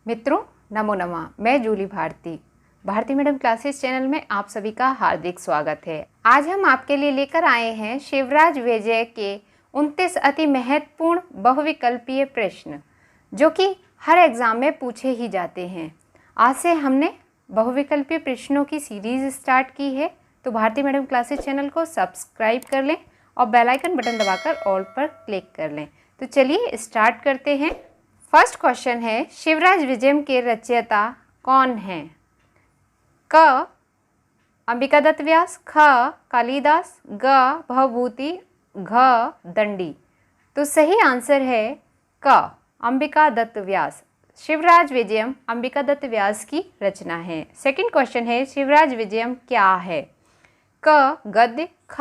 मित्रों नमो नमः। मैं Julie Bharti medium classes channel में आप सभी का हार्दिक स्वागत है। आज हम आपके लिए लेकर आए हैं शिवराज विजय के 29 अति महत्वपूर्ण बहुविकल्पीय प्रश्न जो कि हर एग्ज़ाम में पूछे ही जाते हैं। आज से हमने बहुविकल्पीय प्रश्नों की सीरीज़ स्टार्ट की है, तो भारती मीडियम क्लासेस चैनल को सब्सक्राइब कर लें और बेल आइकन बटन दबाकर ऑल पर क्लिक कर लें। तो चलिए स्टार्ट करते हैं। फर्स्ट क्वेश्चन है, शिवराज विजयम के रचयिता कौन हैं? क अंबिकादत्त व्यास, ख कालिदास, ग भवभूति, घ दंडी। तो सही आंसर है क अंबिकादत्त व्यास। शिवराज विजयम अंबिकादत्त व्यास की रचना है। सेकंड क्वेश्चन है, शिवराज विजयम क्या है? क गद्य, ख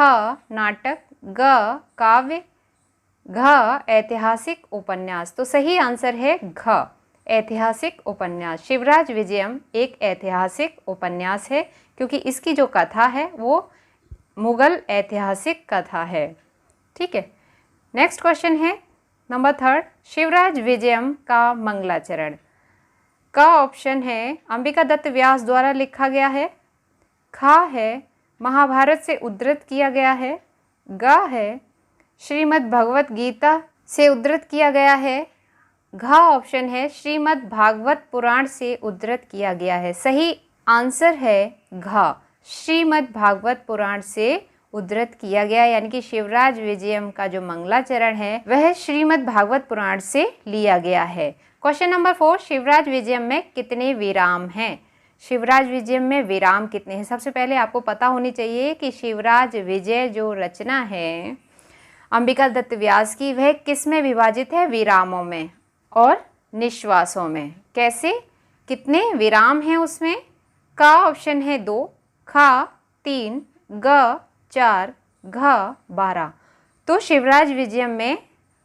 नाटक, ग काव्य, घ ऐतिहासिक उपन्यास। तो सही आंसर है घ ऐतिहासिक उपन्यास। शिवराज विजयम एक ऐतिहासिक उपन्यास है क्योंकि इसकी जो कथा है वो मुगल ऐतिहासिक कथा है। ठीक है। नेक्स्ट क्वेश्चन है नंबर थर्ड, शिवराज विजयम का मंगलाचरण। का ऑप्शन है अंबिकादत्त व्यास द्वारा लिखा गया है, खा है महाभारत से उद्धृत किया गया है, ग है श्रीमद् भगवत गीता से उद्धृत किया गया है, घ ऑप्शन है श्रीमद् भागवत पुराण से उद्धृत किया गया है। सही आंसर है घ श्रीमद् भागवत पुराण से उद्धृत किया गया, यानी कि शिवराज विजयम का जो मंगलाचरण है वह श्रीमद् भागवत पुराण से लिया गया है। क्वेश्चन नंबर 4, शिवराज विजयम में कितने विराम हैं? शिवराज विजयम में विराम कितने हैं? सबसे पहले आपको पता होनी चाहिए कि शिवराज विजय जो रचना है अंबिकादत्त व्यास की, वह किस में विभाजित है? विरामों में और निश्वासों में। कैसे, कितने विराम हैं उसमें? का ऑप्शन है 2, खा 3, ग 4, घ 12। तो शिवराज विजयम में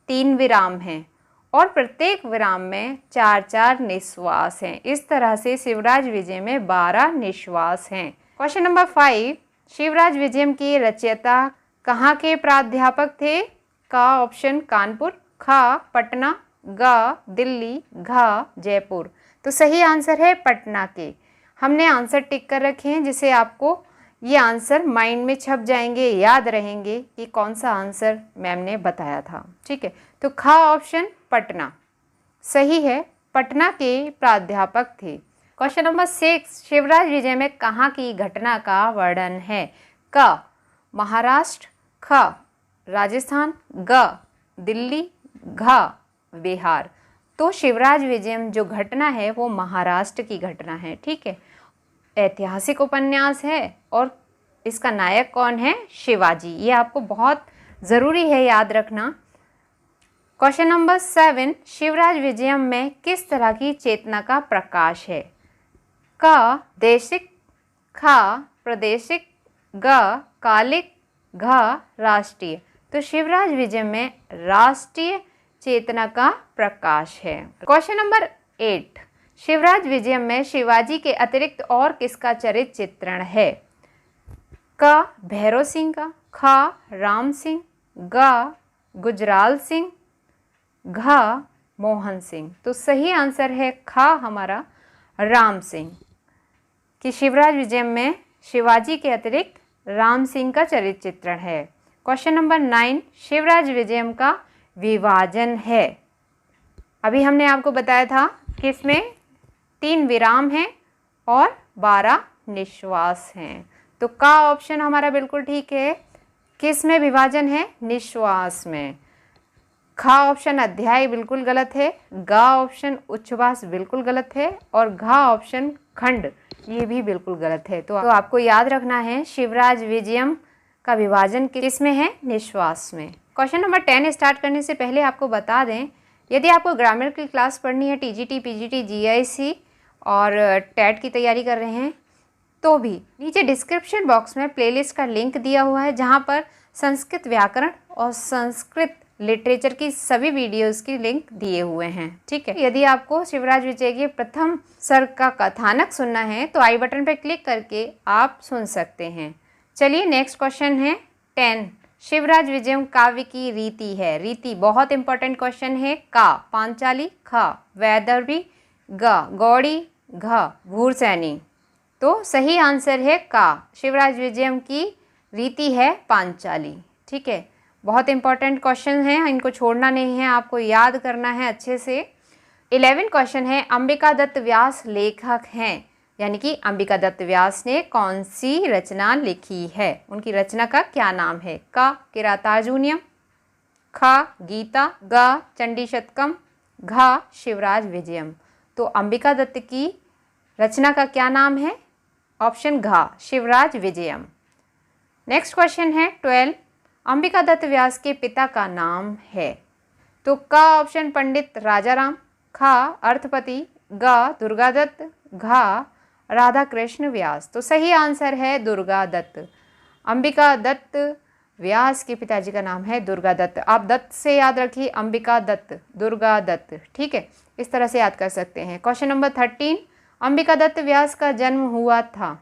3 विराम हैं और प्रत्येक विराम में 4-4 निश्वास हैं। इस तरह से शिवराज विजय में 12 निश्वास हैं। क्वेश्चन नंबर 5, शिवराज विजयम की रचयिता कहाँ के प्राध्यापक थे? का ऑप्शन कानपुर, खा पटना, ग दिल्ली, घ जयपुर। तो सही आंसर है पटना के। हमने आंसर टिक कर रखे हैं जिससे आपको ये आंसर माइंड में छप जाएंगे, याद रहेंगे कि कौन सा आंसर मैम ने बताया था। ठीक है, तो खा ऑप्शन पटना सही है, पटना के प्राध्यापक थे। क्वेश्चन नंबर 6, शिवराज विजय में कहाँ की घटना का वर्णन है? क महाराष्ट्र, ख राजस्थान, ग दिल्ली, घ बिहार। तो शिवराज विजयम जो घटना है वो महाराष्ट्र की घटना है। ठीक है, ऐतिहासिक उपन्यास है और इसका नायक कौन है? शिवाजी। ये आपको बहुत ज़रूरी है याद रखना। क्वेश्चन नंबर 7, शिवराज विजयम में किस तरह की चेतना का प्रकाश है? क देशिक, ख प्रादेशिक, ग कालिक, घ राष्ट्रीय। तो शिवराज विजयम में राष्ट्रीय चेतना का प्रकाश है। क्वेश्चन नंबर 8, शिवराज विजयम में शिवाजी के अतिरिक्त और किसका चरित्र चित्रण है? क भैरव सिंह का, ख राम सिंह, ग गुजराल सिंह, घ मोहन सिंह। तो सही आंसर है ख हमारा राम सिंह, कि शिवराज विजयम में शिवाजी के अतिरिक्त राम सिंह का चरित्र चित्रण है। क्वेश्चन नंबर 9, शिवराज विजयम का विभाजन है। अभी हमने आपको बताया था कि इसमें 3 विराम हैं और 12 निश्वास हैं। तो का ऑप्शन हमारा बिल्कुल ठीक है। किस में विभाजन है? निश्वास में। खा ऑप्शन अध्याय बिल्कुल गलत है, गा ऑप्शन उच्छ्वास बिल्कुल गलत है और घा ऑप्शन खंड ये भी बिल्कुल गलत है। तो आपको याद रखना है शिवराज विजयम का विभाजन किस में है? निश्वास में। क्वेश्चन नंबर 10 स्टार्ट करने से पहले आपको बता दें, यदि आपको ग्रामर की क्लास पढ़नी है, टीजीटी, पीजीटी, जीआईसी और टेट की तैयारी कर रहे हैं, तो भी नीचे डिस्क्रिप्शन बॉक्स में प्लेलिस्ट का लिंक दिया हुआ है जहां पर संस्कृत व्याकरण और संस्कृत लिटरेचर की सभी वीडियोस की लिंक दिए हुए हैं। ठीक है, यदि आपको शिवराज विजय के प्रथम सर्ग का कथानक सुनना है तो आई बटन पर क्लिक करके आप सुन सकते हैं। चलिए नेक्स्ट क्वेश्चन है 10, शिवराज विजयम काव्य की रीति है। रीति बहुत इंपॉर्टेंट क्वेश्चन है। का पांचाली, ख वैदर्भी, ग गौड़ी, घ भूरसैनी। तो सही आंसर है का, शिवराज विजयम की रीति है पांचाली। ठीक है, बहुत इंपॉर्टेंट क्वेश्चन है, इनको छोड़ना नहीं है, आपको याद करना है अच्छे से। 11 क्वेश्चन है, अंबिका दत्त व्यास लेखक हैं, यानी कि अंबिका दत्त व्यास ने कौन सी रचना लिखी है, उनकी रचना का क्या नाम है। क किरातार्जुनीयम, ख गीता, ग चंडी शतकम, घ शिवराज विजयम। तो अंबिका दत्त की रचना का क्या नाम है, ऑप्शन घ शिवराज विजयम। नेक्स्ट क्वेश्चन है 12, अंबिका दत्त व्यास के पिता का नाम है। तो क ऑप्शन पंडित राजाराम, ख अर्थपति, ग दुर्गादत्त, घ राधा कृष्ण व्यास। तो सही आंसर है दुर्गादत्त। अंबिका दत्त व्यास के पिताजी का नाम है दुर्गादत्त। आप दत्त से याद रखिए, अंबिका दत्त, दुर्गादत्त। ठीक है, इस तरह से याद कर सकते हैं। क्वेश्चन नंबर 13, अंबिका दत्त व्यास का जन्म हुआ था,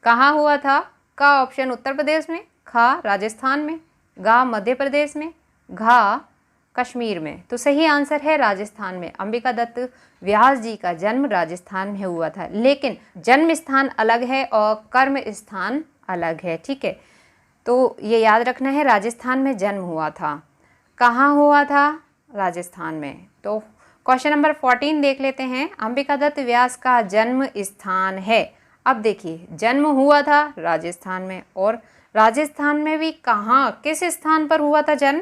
कहाँ हुआ था। क ऑप्शन उत्तर प्रदेश में, ख राजस्थान में, ग मध्य प्रदेश में, घ कश्मीर में। तो सही आंसर है राजस्थान में। अंबिका दत्त व्यास जी का जन्म राजस्थान में हुआ था, लेकिन जन्म स्थान अलग है और कर्म स्थान अलग है। ठीक है, तो ये याद रखना है, राजस्थान में जन्म हुआ था। कहाँ हुआ था, राजस्थान में। तो क्वेश्चन नंबर 14 देख लेते हैं, अंबिका दत्त व्यास का जन्म स्थान है। अब देखिए, जन्म हुआ था राजस्थान में, और राजस्थान में भी कहाँ, किस स्थान पर हुआ था जन्म।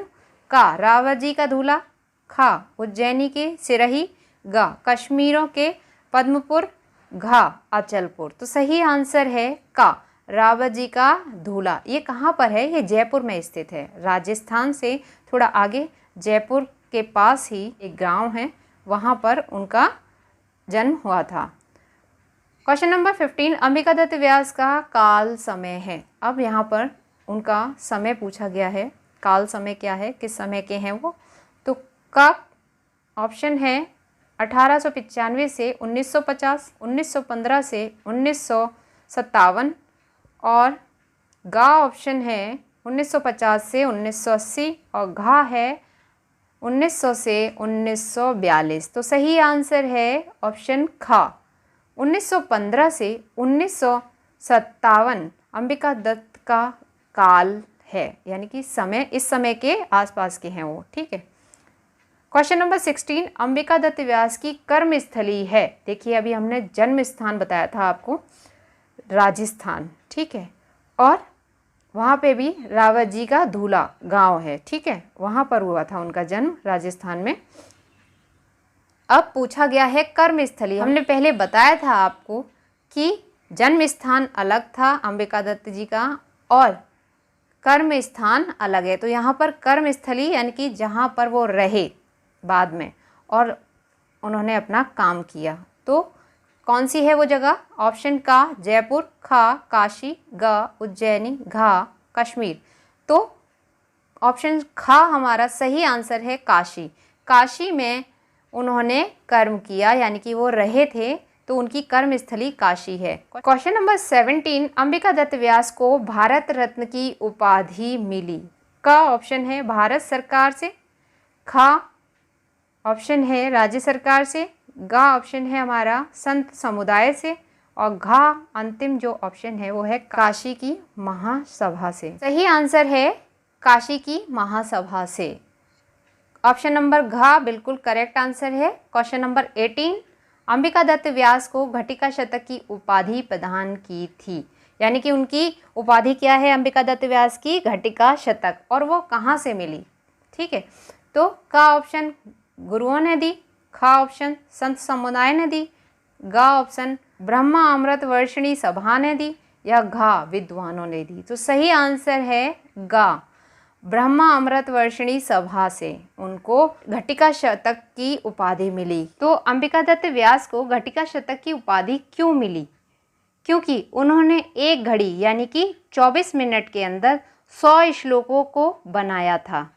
का रावत का धूला, ख उज्जैनी के सिरही, ग कश्मीरों के पद्मपुर, घ अचलपुर। तो सही आंसर है का रावत जी का धूला। ये कहाँ पर है, ये जयपुर में स्थित है। राजस्थान से थोड़ा आगे जयपुर के पास ही एक गांव है, वहाँ पर उनका जन्म हुआ था। क्वेश्चन नंबर 15, अंबिका दत्त व्यास का काल समय है। अब यहाँ पर उनका समय पूछा गया है, काल समय क्या है, किस समय के हैं वो। तो का ऑप्शन है 1895 से 1950, 1915 से 1957, और गा ऑप्शन है 1950 से 1980, और घा है 1900 से 1942। तो सही आंसर है ऑप्शन ख 1915 से 1957 अंबिका दत्त का काल है, यानी कि समय, इस समय के आसपास के हैं वो। ठीक है, क्वेश्चन नंबर 16, अंबिका दत्त व्यास की कर्मस्थली है। देखिए, अभी हमने जन्म स्थान बताया था आपको, राजस्थान। ठीक है, और वहाँ पे भी रावत जी का धूला गांव है। ठीक है, वहाँ पर हुआ था उनका जन्म, राजस्थान में। अब पूछा गया है कर्मस्थली। हमने पहले बताया था आपको कि जन्म स्थान अलग था अंबिका दत्त जी का, और कर्म स्थान अलग है। तो यहाँ पर कर्मस्थली यानी कि जहाँ पर वो रहे बाद में और उन्होंने अपना काम किया, तो कौन सी है वो जगह। ऑप्शन का जयपुर, ख काशी, ग उज्जैनी, घ कश्मीर। तो ऑप्शन ख हमारा सही आंसर है काशी। काशी में उन्होंने कर्म किया, यानी कि वो रहे थे, तो उनकी कर्मस्थली काशी है। क्वेश्चन नंबर 17, अंबिका दत्त व्यास को भारत रत्न की उपाधि मिली। का ऑप्शन है भारत सरकार से, ख ऑप्शन है राज्य सरकार से, ग ऑप्शन है हमारा संत समुदाय से, और घ अंतिम जो ऑप्शन है वो है काशी की महासभा से। सही आंसर है काशी की महासभा से। ऑप्शन नंबर घ बिल्कुल करेक्ट आंसर है। क्वेश्चन नंबर 18, अंबिका दत्त व्यास को घटिका शतक की उपाधि प्रदान की थी, यानी कि उनकी उपाधि क्या है अंबिका दत्त व्यास की, घटिका शतक, और वो कहाँ से मिली। ठीक है, तो का ऑप्शन गुरुओं ने दी, ख ऑप्शन संत समुदाय ने दी, ग ऑप्शन ब्रह्मा अमृत वर्षिणी सभा ने दी, या घ विद्वानों ने दी। तो सही आंसर है ग ब्रह्मा अमृत वर्षिणी सभा से उनको घटिका शतक की उपाधि मिली। तो अंबिका दत्त व्यास को घटिका शतक की उपाधि क्यों मिली, क्योंकि उन्होंने एक घड़ी यानी कि 24 मिनट के अंदर 100 श्लोकों को बनाया था,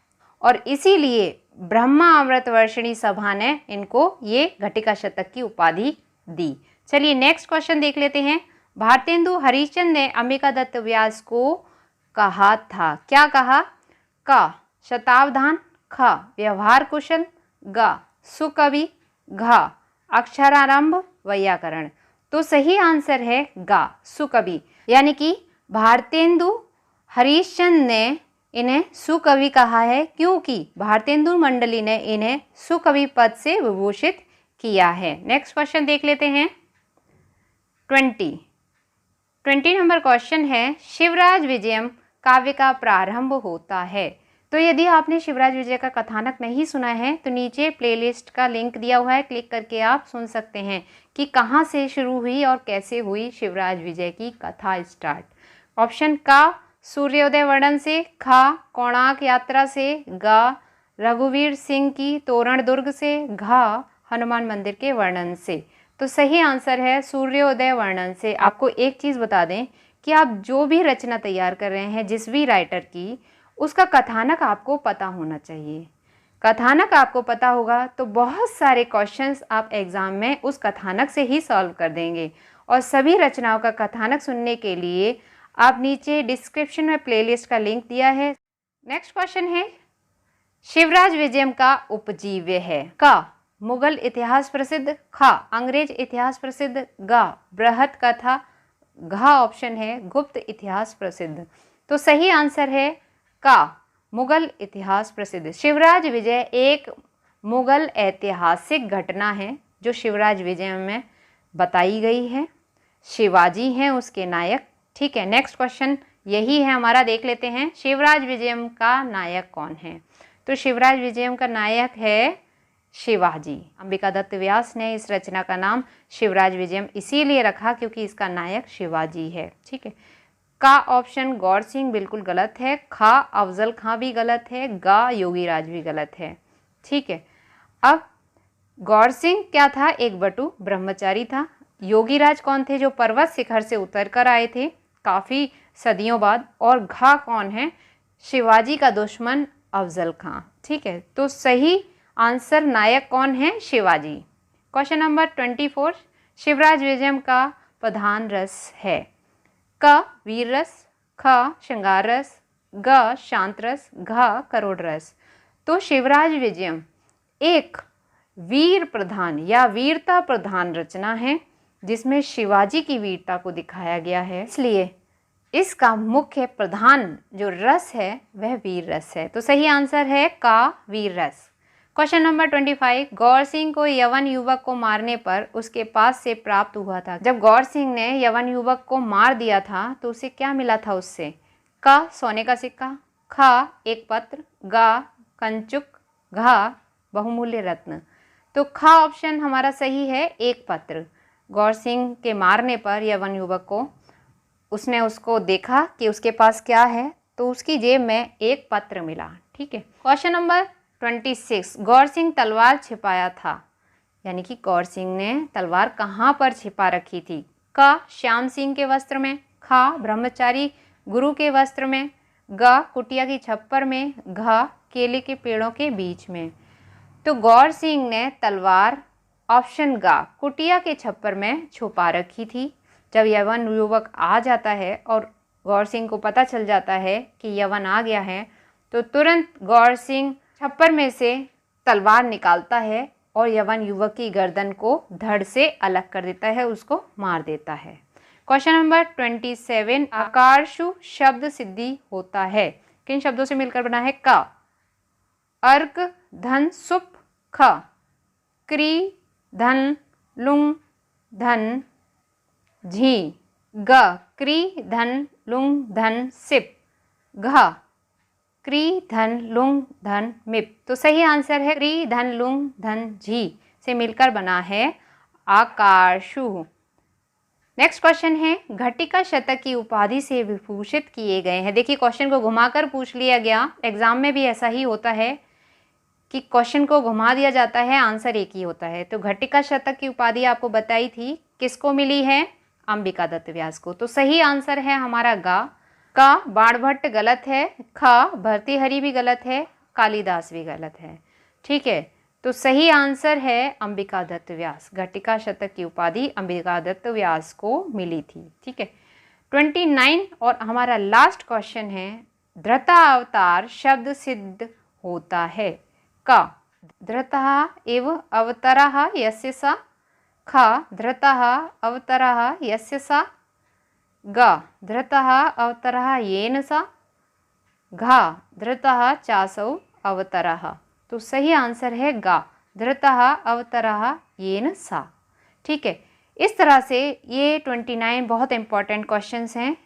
और इसीलिए ब्रह्मा अमृत वर्षिणी सभा ने इनको ये घटिका शतक की उपाधि दी। चलिए नेक्स्ट क्वेश्चन देख लेते हैं। भारतेंदु हरिश्चंद्र ने अंबिका दत्त व्यास को कहा था, क्या कहा। क शतावधान, ख व्यवहार कुशल, ग सुकवि, घ अक्षरारंभ, वैयाकरण। तो सही आंसर है गा, सुकवि। यानी कि भारतेंदु हरिश्चंद्र ने इन्हें सुकवि कहा है, क्योंकि भारतेंदु मंडली ने इन्हें सुकवि पद से विभूषित किया है। नेक्स्ट क्वेश्चन देख लेते हैं। 20 नंबर क्वेश्चन है, शिवराज विजयम काव्य का प्रारंभ होता है। तो यदि आपने शिवराज विजय का कथानक नहीं सुना है तो नीचे प्लेलिस्ट का लिंक दिया हुआ है, क्लिक करके आप सुन सकते हैं कि कहाँ से शुरू हुई और कैसे हुई शिवराज विजय की कथा स्टार्ट। ऑप्शन का सूर्योदय वर्णन से, खा कोणार्क यात्रा से, गा रघुवीर सिंह की तोरण दुर्ग से, घा हनुमान मंदिर के वर्णन से। तो सही आंसर है सूर्योदय वर्णन से। आपको एक चीज़ बता दें कि आप जो भी रचना तैयार कर रहे हैं जिस भी राइटर की, उसका कथानक आपको पता होना चाहिए। कथानक आपको पता होगा तो बहुत सारे क्वेश्चंस आप एग्ज़ाम में उस कथानक से ही सॉल्व कर देंगे। और सभी रचनाओं का कथानक सुनने के लिए आप नीचे डिस्क्रिप्शन में प्लेलिस्ट का लिंक दिया है। नेक्स्ट क्वेश्चन है, शिवराज विजयम का उपजीव्य है। का मुगल इतिहास प्रसिद्ध, खा अंग्रेज इतिहास प्रसिद्ध, गा बृहत कथा, घा ऑप्शन है गुप्त इतिहास प्रसिद्ध। तो सही आंसर है का मुगल इतिहास प्रसिद्ध। शिवराज विजय एक मुगल ऐतिहासिक घटना है जो शिवराज विजय में बताई गई है। शिवाजी हैं उसके नायक। ठीक है, नेक्स्ट क्वेश्चन यही है हमारा, देख लेते हैं शिवराज विजयम का नायक कौन है। तो शिवराज विजयम का नायक है शिवाजी। अंबिकादत्त व्यास ने इस रचना का नाम शिवराज विजयम इसीलिए रखा क्योंकि इसका नायक शिवाजी है। ठीक है, का ऑप्शन गौर सिंह बिल्कुल गलत है, खा अफजल खां भी गलत है, गा योगीराज भी गलत है। ठीक है, अब गौर सिंह क्या था, एक बटु ब्रह्मचारी था। योगीराज कौन थे, जो पर्वत शिखर से उतर कर आए थे काफ़ी सदियों बाद। और घा कौन है, शिवाजी का दुश्मन अफजल खां। ठीक है, तो सही आंसर नायक कौन है, शिवाजी। क्वेश्चन नंबर 24, शिवराज विजयम का प्रधान रस है। क वीर रस, ख श्रृंगार रस, ग शांत रस, घ करुण रस। तो शिवराज विजयम एक वीर प्रधान या वीरता प्रधान रचना है जिसमें शिवाजी की वीरता को दिखाया गया है, इसलिए इसका मुख्य प्रधान जो रस है वह वीर रस है। तो सही आंसर है का वीर रस। क्वेश्चन नंबर 25, गौर सिंह को यवन युवक को मारने पर उसके पास से प्राप्त हुआ था। जब गौर सिंह ने यवन युवक को मार दिया था तो उसे क्या मिला था उससे। का सोने का सिक्का, खा एक पत्र, गा कंचुक, घा बहुमूल्य रत्न। तो खा ऑप्शन हमारा सही है, एक पत्र। गौर सिंह के मारने पर यवन युवक को उसने उसको देखा कि उसके पास क्या है तो उसकी जेब में एक पत्र मिला। ठीक है, क्वेश्चन नंबर 26, गौर सिंह तलवार छिपाया था, यानी कि गौर सिंह ने तलवार कहाँ पर छिपा रखी थी। का श्याम सिंह के वस्त्र में, खा ब्रह्मचारी गुरु के वस्त्र में, ग कुटिया की छप्पर में, घ केले के पेड़ों के बीच में। तो गौर सिंह ने तलवार ऑप्शन गा कुटिया के छप्पर में छुपा रखी थी। जब यवन युवक आ जाता है और गौर सिंह को पता चल जाता है कि यवन आ गया है तो तुरंत गौर सिंह छप्पर में से तलवार निकालता है और यवन युवक की गर्दन को धड़ से अलग कर देता है, उसको मार देता है। क्वेश्चन नंबर 27, आकारशु शब्द सिद्धि होता है, किन शब्दों से मिलकर बना है। का अर्क धन सुप, ख क्री धन लुंग धन झी, ग क्री धन लुंग धन सिप, घ क्री धन लुंग धन मिप। तो सही आंसर है क्री धन लुंग धन झी से मिलकर बना है आकारशु। नेक्स्ट क्वेश्चन है, घटिका शतक की उपाधि से विभूषित किए गए हैं। देखिए क्वेश्चन को घुमाकर पूछ लिया गया, एग्जाम में भी ऐसा ही होता है कि क्वेश्चन को घुमा दिया जाता है, आंसर एक ही होता है। तो घटिका शतक की उपाधि आपको बताई थी, किसको मिली है, अंबिकादत्त व्यास को। तो सही आंसर है हमारा गा। का बाणभट्ट गलत है, खा भर्तृहरि भी गलत है, कालिदास भी गलत है। ठीक है, तो सही आंसर है अंबिकादत्त व्यास। घटिका शतक की उपाधि अंबिकादत्त व्यास को मिली थी। ठीक है, 29 और हमारा लास्ट क्वेश्चन है, धृता अवतार शब्द सिद्ध होता है। का धृतः एव अवतरः यस्य सा, ख धृतः अवतरः यस्य सा, ग धृतः अवतरः येन सा, घ धृतः चासौ अवतरः। तो सही आंसर है ग धृतः अवतरः येन सा। ठीक है, इस तरह से ये 29 बहुत इंपॉर्टेंट क्वेश्चंस हैं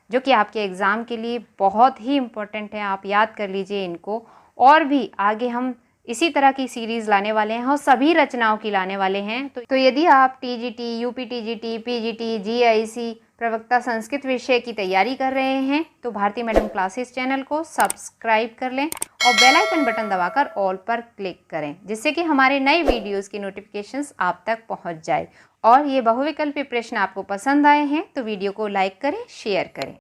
जो कि आपके एग्ज़ाम के लिए बहुत ही इम्पोर्टेंट है। आप याद कर लीजिए इनको, और भी आगे हम इसी तरह की सीरीज़ लाने वाले हैं और सभी रचनाओं की लाने वाले हैं। तो यदि आप TGT, UP TGT, PGT, GIC, प्रवक्ता संस्कृत विषय की तैयारी कर रहे हैं तो भारती मैडम क्लासेस चैनल को सब्सक्राइब कर लें और बेल आइकन बटन दबाकर ऑल पर क्लिक करें, जिससे कि हमारे नए वीडियोस की नोटिफिकेशंस आप तक पहुंच जाए। और ये बहुविकल्पी प्रश्न आपको पसंद आए हैं तो वीडियो को लाइक करें, शेयर करें।